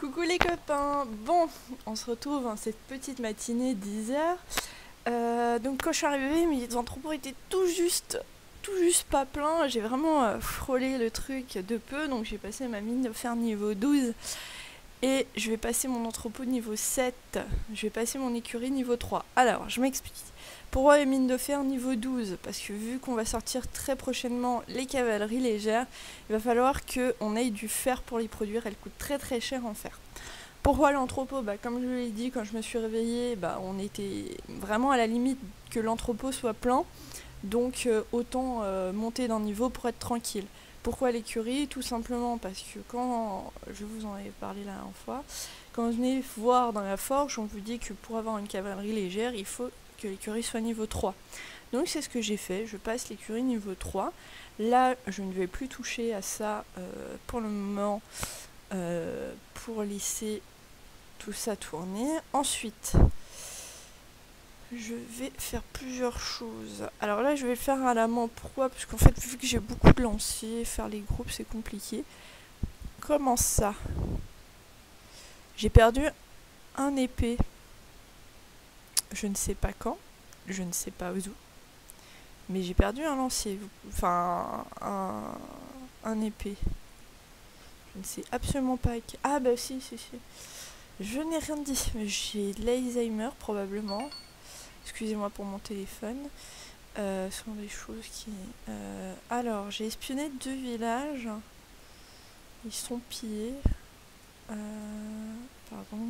Coucou les copains. Bon, on se retrouve en cette petite matinée 10h. Donc quand je suis arrivée, mes entrepôts étaient tout juste pas pleins. J'ai vraiment frôlé le truc de peu, donc j'ai passé ma mine de fer niveau 12 et je vais passer mon entrepôt niveau 7. Je vais passer mon écurie niveau 3. Alors, je m'explique. Pourquoi les mines de fer niveau 12? Parce que vu qu'on va sortir très prochainement les cavaleries légères, il va falloir qu'on ait du fer pour les produire. Elles coûtent très très cher en fer. Pourquoi l'entrepôt? Comme je l'ai dit quand je me suis réveillée, on était vraiment à la limite que l'entrepôt soit plein. Donc autant monter d'un niveau pour être tranquille. Pourquoi l'écurie? Tout simplement parce que quand, je vous en avais parlé la dernière fois, quand vous venez voir dans la forge, on vous dit que pour avoir une cavalerie légère, il faut que l'écurie soit niveau 3. Donc c'est ce que j'ai fait, je passe l'écurie niveau 3. Là, je ne vais plus toucher à ça pour le moment, pour laisser tout ça tourner. Ensuite, je vais faire plusieurs choses. Alors là, je vais le faire à la main. Pourquoi? Parce qu'en fait, vu que j'ai beaucoup de lanciers, faire les groupes, c'est compliqué. Comment ça? J'ai perdu un épée. Je ne sais pas quand. Je ne sais pas où. Mais j'ai perdu un lancier. Enfin, un épée. Je ne sais absolument pas. Ah bah si. Je n'ai rien dit. J'ai l'Alzheimer probablement. Excusez-moi pour mon téléphone. Ce sont des choses qui... Alors, j'ai espionné 2 villages. Ils sont pillés. Pardon.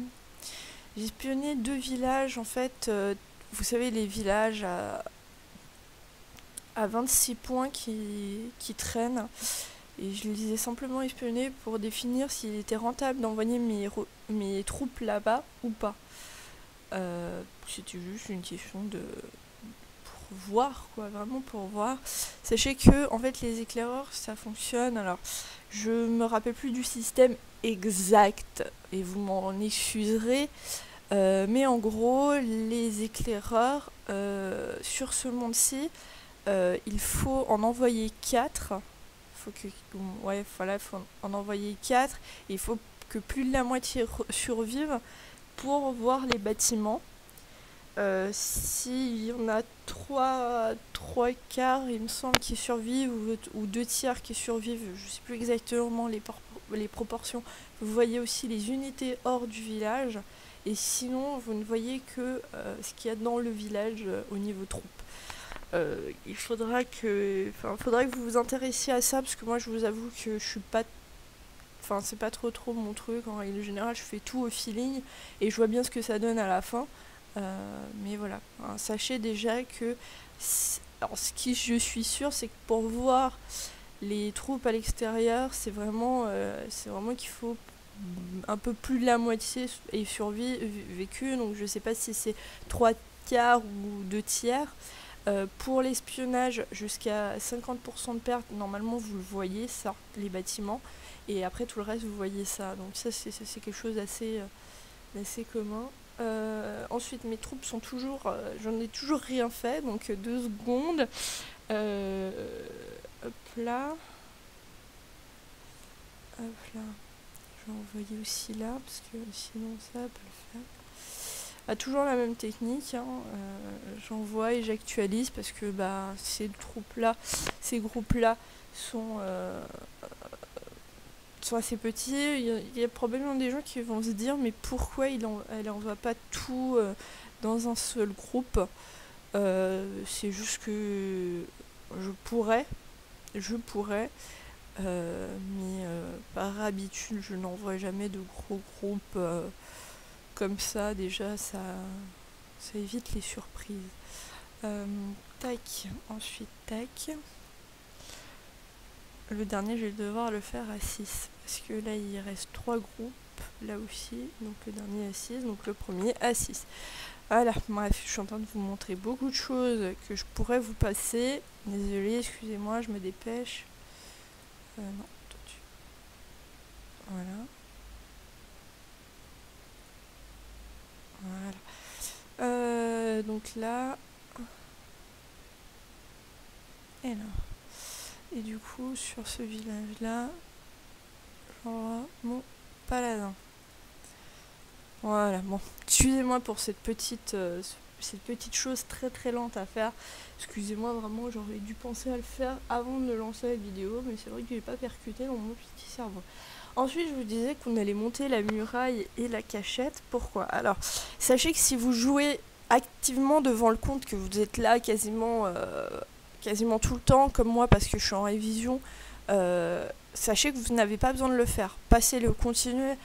J'ai espionné 2 villages, en fait. Vous savez, les villages à 26 points qui traînent. Et je les ai simplement espionnés pour définir s'il était rentable d'envoyer mes troupes là-bas ou pas. C'était juste une question de... voir quoi, vraiment pour voir. Sachez que en fait les éclaireurs ça fonctionne, alors je me rappelle plus du système exact et vous m'en excuserez, mais en gros les éclaireurs sur ce monde-ci, il faut en envoyer 4. Il faut en envoyer 4 et il faut que plus de la moitié survive pour voir les bâtiments. S'il y en a 3 quarts, il me semble, qui survivent, ou 2 tiers qui survivent, je ne sais plus exactement les proportions, vous voyez aussi les unités hors du village, et sinon vous ne voyez que ce qu'il y a dans le village au niveau troupe. Il faudra que vous vous intéressiez à ça, parce que moi je vous avoue que je suis pas... Enfin, c'est pas trop mon truc, en règle générale je fais tout au feeling, et je vois bien ce que ça donne à la fin. Mais voilà, hein, sachez déjà que alors, ce qui je suis sûre, c'est que pour voir les troupes à l'extérieur, c'est vraiment qu'il faut un peu plus de la moitié et survécu. Donc je sais pas si c'est 3 quarts ou 2 tiers. Pour l'espionnage, jusqu'à 50% de perte, normalement vous le voyez ça, les bâtiments, et après tout le reste vous voyez ça. Donc ça c'est quelque chose d'assez commun. Ensuite, mes troupes sont toujours... j'en ai toujours rien fait, donc 2 secondes. Hop là. Hop là. Je vais envoyer aussi là, parce que sinon ça peut le faire. Ah, toujours la même technique, hein. J'envoie et j'actualise, parce que ces groupes-là sont assez petits. Il y a probablement des gens qui vont se dire mais pourquoi elle envoie pas tout dans un seul groupe. C'est juste que je pourrais, mais par habitude je n'envoie jamais de gros groupes comme ça. Déjà ça évite les surprises. Tac, ensuite tac. Le dernier, je vais devoir le faire à 6. Parce que là, il reste 3 groupes. Là aussi. Donc le dernier à 6. Donc le premier à 6. Voilà. Bref, je suis en train de vous montrer beaucoup de choses que je pourrais vous passer. Désolée, excusez-moi, je me dépêche. Non, toi tu... Voilà. Donc là... Et là. Et du coup, sur ce village-là, j'envoie mon paladin. Voilà, bon. Excusez-moi pour cette petite chose très très lente à faire. Excusez-moi vraiment, j'aurais dû penser à le faire avant de lancer la vidéo, mais c'est vrai que je n'ai pas percuté dans mon petit cerveau. Ensuite, je vous disais qu'on allait monter la muraille et la cachette. Pourquoi? Alors, sachez que si vous jouez activement devant le compte, que vous êtes là quasiment tout le temps, comme moi, parce que je suis en révision, sachez que vous n'avez pas besoin de le faire. Passez-le, continuez,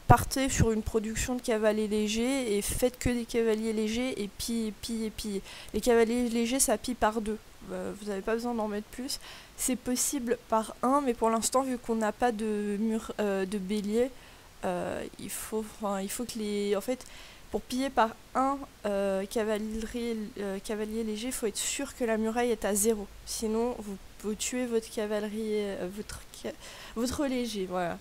partez sur une production de cavaliers légers et faites que des cavaliers légers et pillez. Les cavaliers légers, ça pille par deux. Vous n'avez pas besoin d'en mettre plus. C'est possible par un, mais pour l'instant, vu qu'on n'a pas de bélier, il faut que les... En fait, pour piller par un cavalier léger, il faut être sûr que la muraille est à 0. Sinon, vous tuez votre cavalerie, votre léger. Voilà.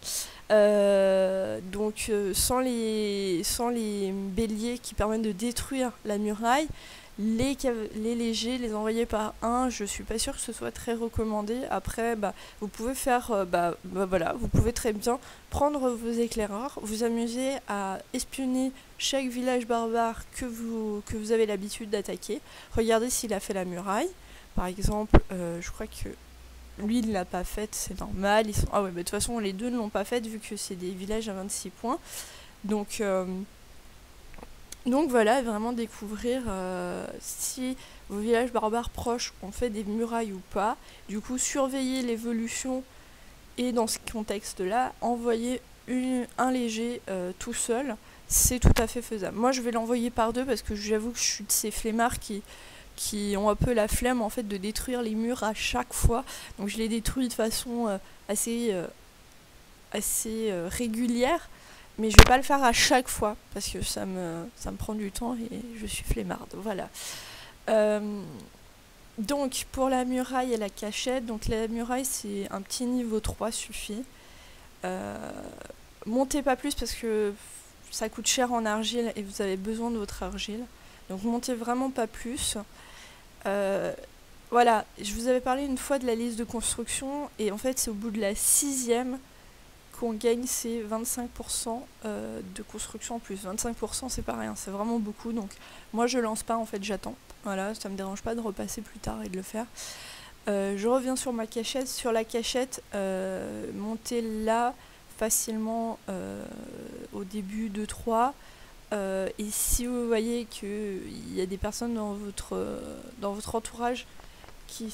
Donc, sans les béliers qui permettent de détruire la muraille, les légers, les envoyer par un, je suis pas sûre que ce soit très recommandé. Après, vous pouvez faire, voilà, vous pouvez très bien prendre vos éclaireurs, vous amuser à espionner chaque village barbare que vous avez l'habitude d'attaquer. Regardez s'il a fait la muraille. Par exemple, je crois que lui, il l'a pas faite, c'est normal. Ah ouais, de toute façon, les deux ne l'ont pas faite vu que c'est des villages à 26 points. Donc voilà, vraiment découvrir si vos villages barbares proches ont fait des murailles ou pas. Du coup, surveiller l'évolution et dans ce contexte-là, envoyer un léger tout seul, c'est tout à fait faisable. Moi, je vais l'envoyer par deux parce que j'avoue que je suis de ces flemmards qui ont un peu la flemme en fait de détruire les murs à chaque fois. Donc je les détruis de façon assez régulière. Mais je vais pas le faire à chaque fois parce que ça me prend du temps et je suis flemmarde. Voilà. Donc pour la muraille et la cachette, donc la muraille c'est un petit niveau 3 suffit. Montez pas plus parce que ça coûte cher en argile et vous avez besoin de votre argile. Donc montez vraiment pas plus. Voilà, je vous avais parlé une fois de la liste de construction et en fait c'est au bout de la 6e qu'on gagne ces 25% de construction en plus. 25% c'est pas rien, c'est vraiment beaucoup. Donc moi je lance pas en fait, j'attends. Voilà, ça me dérange pas de repasser plus tard et de le faire. Je reviens sur ma cachette. Sur la cachette, montez là facilement au début de 3. Et si vous voyez qu'il y a des personnes dans votre entourage qui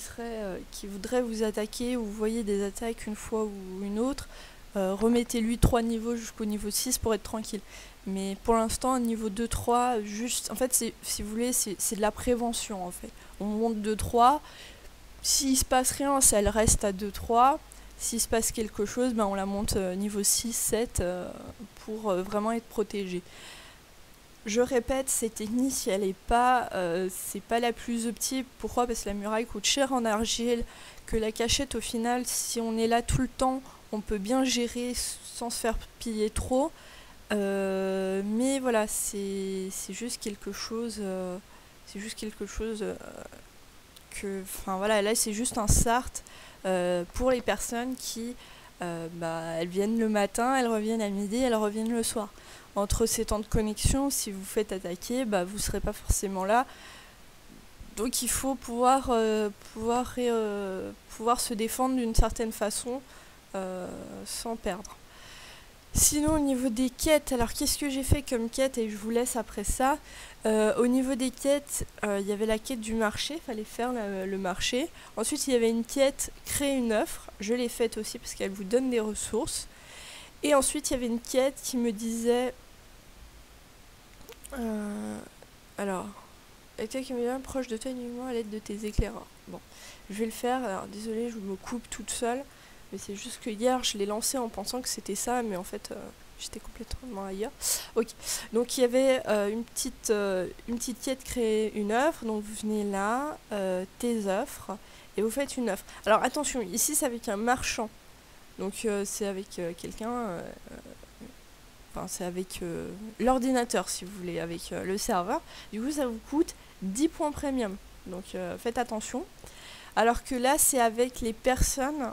voudraient vous attaquer, ou vous voyez des attaques une fois ou une autre, remettez-lui 3 niveaux jusqu'au niveau 6 pour être tranquille. Mais pour l'instant, niveau 2-3, juste, en fait, si vous voulez, c'est de la prévention, en fait. On monte 2-3, s'il se passe rien, ça elle reste à 2-3. S'il se passe quelque chose, on la monte niveau 6-7 pour vraiment être protégé. Je répète, cette technique, elle est pas, c'est pas la plus optique. Pourquoi? Parce que la muraille coûte cher en argile, que la cachette, au final, si on est là tout le temps, on peut bien gérer sans se faire piller trop. Mais voilà, c'est juste quelque chose, enfin voilà, là c'est juste un SART pour les personnes qui, elles viennent le matin, elles reviennent à midi, elles reviennent le soir. Entre ces temps de connexion, si vous faites attaquer, vous ne serez pas forcément là. Donc il faut pouvoir se défendre d'une certaine façon sans perdre. Sinon au niveau des quêtes, alors qu'est-ce que j'ai fait comme quête et je vous laisse après ça. Au niveau des quêtes, il y avait la quête du marché, il fallait faire le marché. Ensuite il y avait une quête créer une offre, je l'ai faite aussi parce qu'elle vous donne des ressources. Et ensuite il y avait une quête qui me disait... alors... Quelqu'un qui me vient proche de toi uniquement à l'aide de tes éclaireurs. Bon, je vais le faire. Alors désolée, je me coupe toute seule. Mais c'est juste que hier, je l'ai lancé en pensant que c'était ça. Mais en fait, j'étais complètement ailleurs. Ok, donc il y avait une petite quête créer une offre. Donc vous venez là, tes offres. Et vous faites une offre. Alors attention, ici c'est avec un marchand. Donc c'est avec quelqu'un... Enfin, c'est avec l'ordinateur, si vous voulez, avec le serveur. Du coup, ça vous coûte 10 points premium. Donc, faites attention. Alors que là, c'est avec les personnes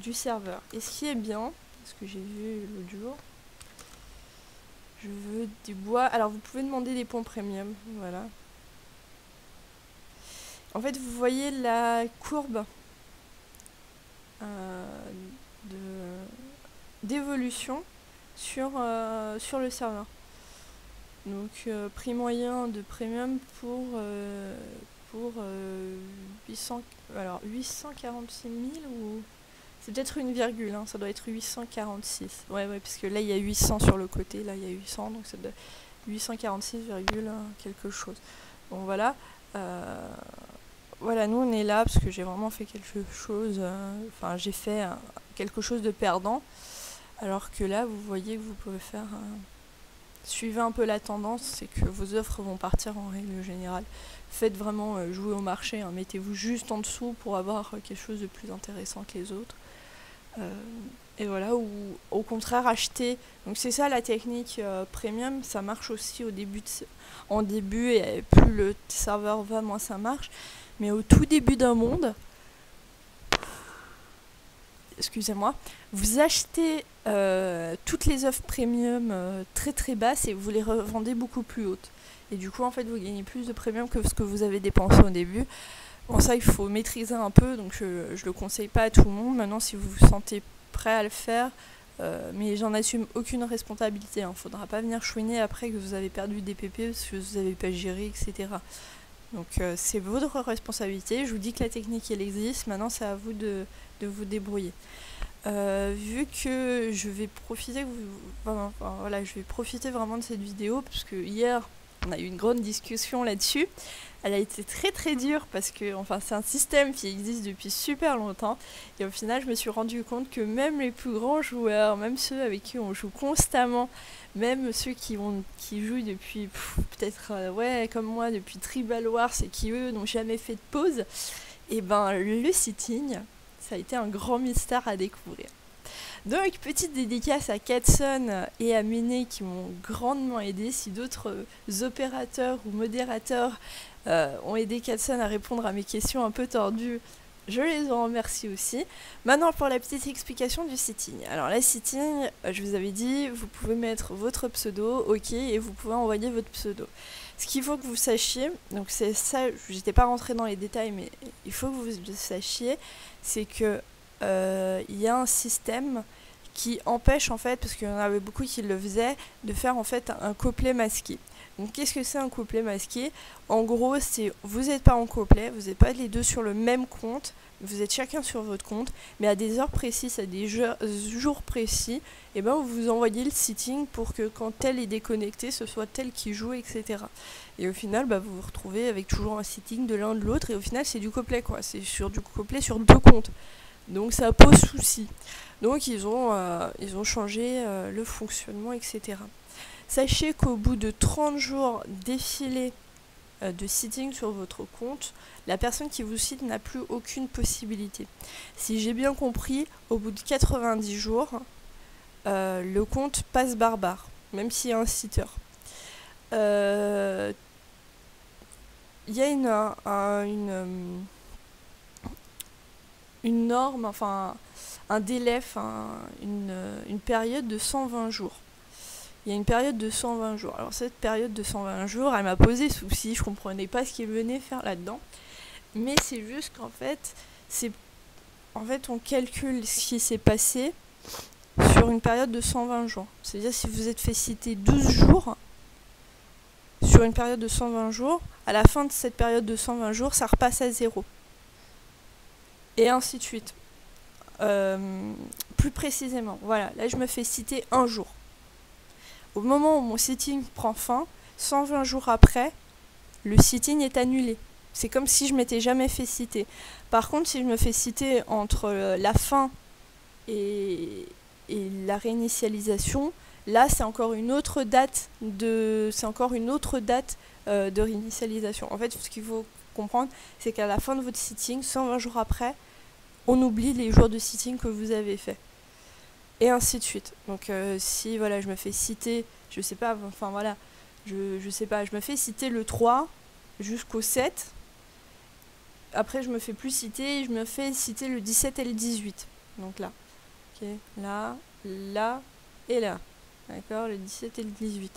du serveur. Et ce qui est bien, ce que j'ai vu l'autre jour, Je veux du bois. Alors vous pouvez demander des ponts premium, voilà. En fait, vous voyez la courbe d'évolution sur le serveur. Donc prix moyen de premium pour 800, alors 846 000 ou... C'est peut-être une virgule, hein, ça doit être 846. Ouais, parce que là il y a 800 sur le côté, là il y a 800, donc ça doit 846, quelque chose. Bon voilà. Voilà, nous on est là parce que j'ai vraiment fait quelque chose, j'ai fait quelque chose de perdant, alors que là vous voyez que vous pouvez faire, suivez un peu la tendance, c'est que vos offres vont partir en règle générale. Faites vraiment jouer au marché, hein, mettez-vous juste en dessous pour avoir quelque chose de plus intéressant que les autres. Et voilà, ou au contraire acheter, donc c'est ça la technique premium, ça marche aussi au début, en début, et plus le serveur va, moins ça marche. Mais au tout début d'un monde, excusez-moi, vous achetez toutes les offres premium très très basses et vous les revendez beaucoup plus hautes. Et du coup, en fait, vous gagnez plus de premium que ce que vous avez dépensé au début. Bon, ça, il faut maîtriser un peu, donc je le conseille pas à tout le monde. Maintenant, si vous vous sentez prêt à le faire, mais j'en assume aucune responsabilité. Hein. Faudra pas venir chouiner après que vous avez perdu des PP parce que vous n'avez pas géré, etc. Donc c'est votre responsabilité, je vous dis que la technique elle existe, maintenant c'est à vous de vous débrouiller. Vu que je vais profiter, je vais profiter vraiment de cette vidéo, parce que hier on a eu une grande discussion là-dessus. Elle a été très très dure parce que c'est un système qui existe depuis super longtemps, et au final je me suis rendu compte que même les plus grands joueurs, même ceux avec qui on joue constamment, même ceux qui jouent depuis peut-être comme moi depuis Tribal Wars et qui eux n'ont jamais fait de pause, et ben le sitting ça a été un grand mystère à découvrir. Donc petite dédicace à Katson et à Méné qui m'ont grandement aidé. Si d'autres opérateurs ou modérateurs ont aidé Katson à répondre à mes questions un peu tordues, je les en remercie aussi. Maintenant pour la petite explication du sitting. Alors la sitting, je vous avais dit, vous pouvez mettre votre pseudo, ok, et vous pouvez envoyer votre pseudo. Ce qu'il faut que vous sachiez, donc c'est ça, j'étais pas rentrée dans les détails, mais il faut que vous sachiez, c'est que il y a un système qui empêche en fait, parce qu'il y en avait beaucoup qui le faisaient, de faire en fait un couplet masqué. Donc qu'est-ce que c'est un couplet masqué? En gros, c'est vous n'êtes pas en couplet, vous n'êtes pas les deux sur le même compte, vous êtes chacun sur votre compte, mais à des heures précises, à des jours précis, et ben vous envoyez le sitting pour que quand tel est déconnecté, ce soit tel qui joue, etc. Et au final, vous vous retrouvez avec toujours un sitting de l'un de l'autre, et au final c'est du couplet quoi, c'est sur du couplet sur deux comptes. Donc ça pose souci. Donc ils ont changé le fonctionnement, etc. Sachez qu'au bout de 30 jours défilés de sitting sur votre compte, la personne qui vous cite n'a plus aucune possibilité. Si j'ai bien compris, au bout de 90 jours, le compte passe barbare, même s'il y a un siteur. Il y a une norme, un délai, une période de 120 jours. Il y a une période de 120 jours. Alors cette période de 120 jours, elle m'a posé souci, je comprenais pas ce qu'il venait faire là-dedans. Mais c'est juste qu'en fait, on calcule ce qui s'est passé sur une période de 120 jours. C'est-à-dire si vous êtes fait citer 12 jours, sur une période de 120 jours, à la fin de cette période de 120 jours, ça repasse à 0. Et ainsi de suite. Plus précisément, voilà, là je me fais citer un jour. Au moment où mon sitting prend fin, 120 jours après, le sitting est annulé. C'est comme si je m'étais jamais fait citer. Par contre, si je me fais citer entre la fin et la réinitialisation, là c'est encore une autre date de réinitialisation. En fait, ce qu'il faut comprendre, c'est qu'à la fin de votre sitting, 120 jours après, on oublie les jours de sitting que vous avez fait. Et ainsi de suite. Donc si je me fais citer, je sais pas, je me fais citer le 3 jusqu'au 7. Après je me fais plus citer, je me fais citer le 17 et le 18. Donc là. Ok, là et là. d'accord, le 17 et le 18.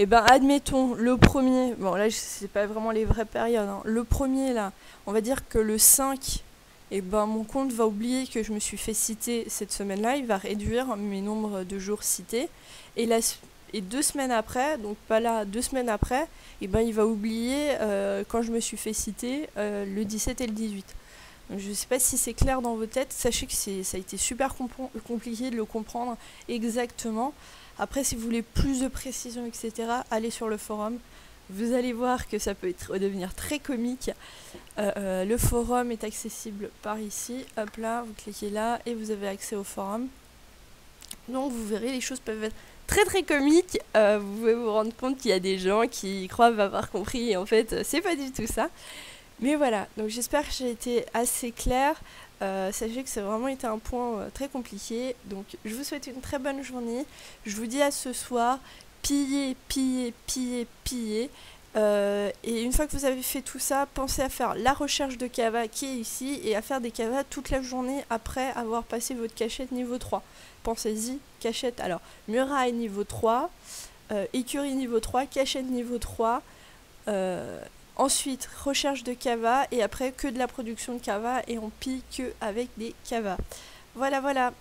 Et ben admettons, le premier, bon là c'est pas vraiment les vraies périodes, hein. Le premier là, on va dire que le 5, et ben mon compte va oublier que je me suis fait citer cette semaine-là, il va réduire mes nombres de jours cités, et, et 2 semaines après, donc pas là, 2 semaines après, et ben il va oublier quand je me suis fait citer le 17 et le 18. Donc, je ne sais pas si c'est clair dans vos têtes, sachez que ça a été super compliqué de le comprendre exactement. Après, si vous voulez plus de précision, etc., allez sur le forum. Vous allez voir que ça peut devenir très comique. Le forum est accessible par ici. Hop là, vous cliquez là et vous avez accès au forum. Donc vous verrez, les choses peuvent être très très comiques. Vous pouvez vous rendre compte qu'il y a des gens qui croient avoir compris et en fait, c'est pas du tout ça. Mais voilà, donc j'espère que j'ai été assez claire. Sachez que ça a vraiment été un point très compliqué. Donc je vous souhaite une très bonne journée. Je vous dis à ce soir. Pillez, pillez, pillez, pillez. Et une fois que vous avez fait tout ça, pensez à faire la recherche de Kava qui est ici et à faire des Kava toute la journée après avoir passé votre cachette niveau 3. Pensez-y, cachette. Alors, muraille niveau 3, écurie niveau 3, cachette niveau 3. Ensuite, recherche de Kava et après que de la production de Kava et on pille que avec des Kava. Voilà, voilà.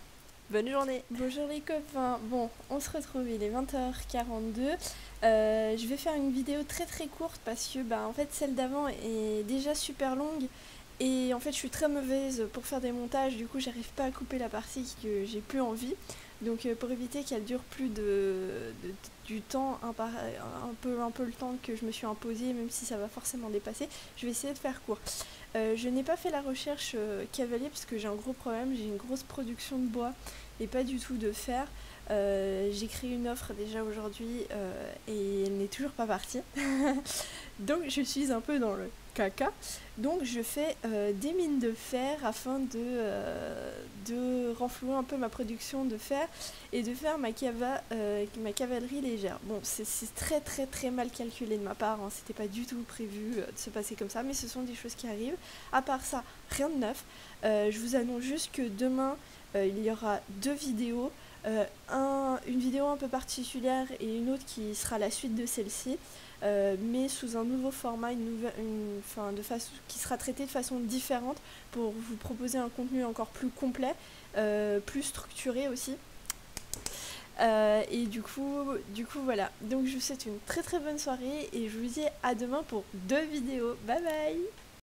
Bonne journée. Bonjour les copains. Bon, on se retrouve, il est 20h42. Je vais faire une vidéo très très courte parce que en fait celle d'avant est déjà super longue et en fait je suis très mauvaise pour faire des montages, du coup j'arrive pas à couper la partie que j'ai plus envie. Donc pour éviter qu'elle dure plus du temps, un peu le temps que je me suis imposé, même si ça va forcément dépasser, je vais essayer de faire court. Je n'ai pas fait la recherche cavalier parce que j'ai un gros problème, j'ai une grosse production de bois et pas du tout de fer. J'ai créé une offre déjà aujourd'hui et elle n'est toujours pas partie. Donc je suis un peu dans le caca. Donc je fais des mines de fer afin de renflouer un peu ma production de fer et de faire ma cavalerie légère. Bon, c'est très très très mal calculé de ma part, hein. C'était pas du tout prévu de se passer comme ça, mais ce sont des choses qui arrivent. À part ça, rien de neuf. Je vous annonce juste que demain il y aura 2 vidéos. Une vidéo un peu particulière et une autre qui sera la suite de celle-ci, mais sous un nouveau format, qui sera traité de façon différente pour vous proposer un contenu encore plus complet, plus structuré aussi. Et du coup voilà. Donc je vous souhaite une très très bonne soirée et je vous dis à demain pour 2 vidéos. Bye bye.